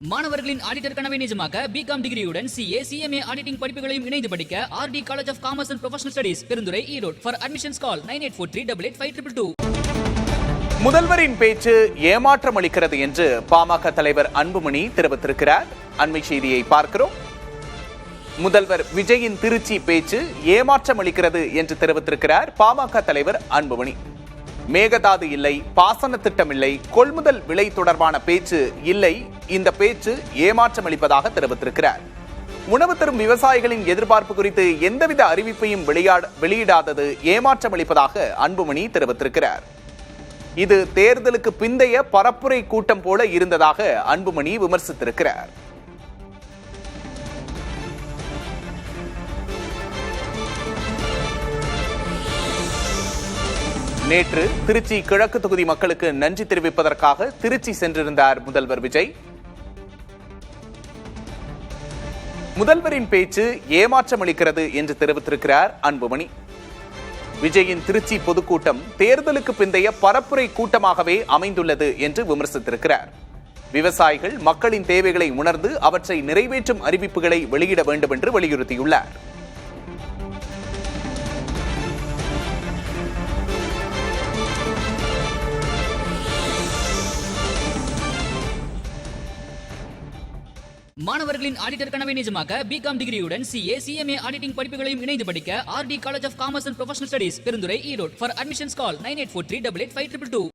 மாணவர்களின் ஆடிட்டர் கனவை நிஜமாக்க பிகாம் டிகிரியுடன் சிஏ சிஎம்ஏ ஆடிட்டிங் படிப்புகளையும் இணைந்து படிக்க RT college of commerce and professional studies Perundurai Erode. For admissions call 9843885222. முதல்வரின் பேச்சு ஏமாற்றம் அளிக்கிறது என்று பாமக தலைவர் அன்புமணி தெரிவித்திருக்கிறார். அண்மை செய்தியை பார்க்கிறோம். முதல்வர் விஜயின் திருச்சி பேச்சு ஏமாற்றம் அளிக்கிறது என்று தெரிவித்திருக்கிறார் பாமக தலைவர் அன்புமணி. மேகதாது இல்லை, பாசன திட்டம் இல்லை, கொள்முதல் விலை தொடர்பான பேச்சு இல்லை, இந்த பேச்சு ஏமாற்றம் அளிப்பதாக தெரிவித்திருக்கிறார். உணவு தரும் விவசாயிகளின் எதிர்பார்ப்பு குறித்து எந்தவித அறிவிப்பையும் வெளியிடாதது ஏமாற்றம் அளிப்பதாக அன்புமணி தெரிவித்திருக்கிறார். இது தேர்தலுக்கு பிந்தைய பரப்புரை கூட்டம் போல இருந்ததாக அன்புமணி விமர்சித்திருக்கிறார். நேற்று திருச்சி கிழக்கு தொகுதி மக்களுக்கு நன்றி தெரிவிப்பதற்காக திருச்சி சென்றிருந்தார் முதல்வர் விஜய். முதல்வரின் பேச்சு ஏமாற்றம் அளிக்கிறது என்று தெரிவித்திருக்கிறார் அன்புமணி. விஜயின் திருச்சி பொதுக்கூட்டம் தேர்தலுக்கு பிந்தைய பரப்புரை கூட்டமாகவே அமைந்துள்ளது என்று விமர்சித்திருக்கிறார். விவசாயிகள் மக்களின் தேவைகளை உணர்ந்து அவற்றை நிறைவேற்றும் அறிவிப்புகளை வெளியிட வேண்டும் என்று வலியுறுத்தியுள்ளார். மாணவர்களின் ஆடிட்டர் கனவை நிஜமாக்க பிகாம் டிகிரியுடன் சிஏ சிஎம்ஏ ஆடிட்டிங் படிப்புகளையும் இணைந்து படிக்க RT college of commerce and professional studies Perundurai Erode. For admissions call 9843885222.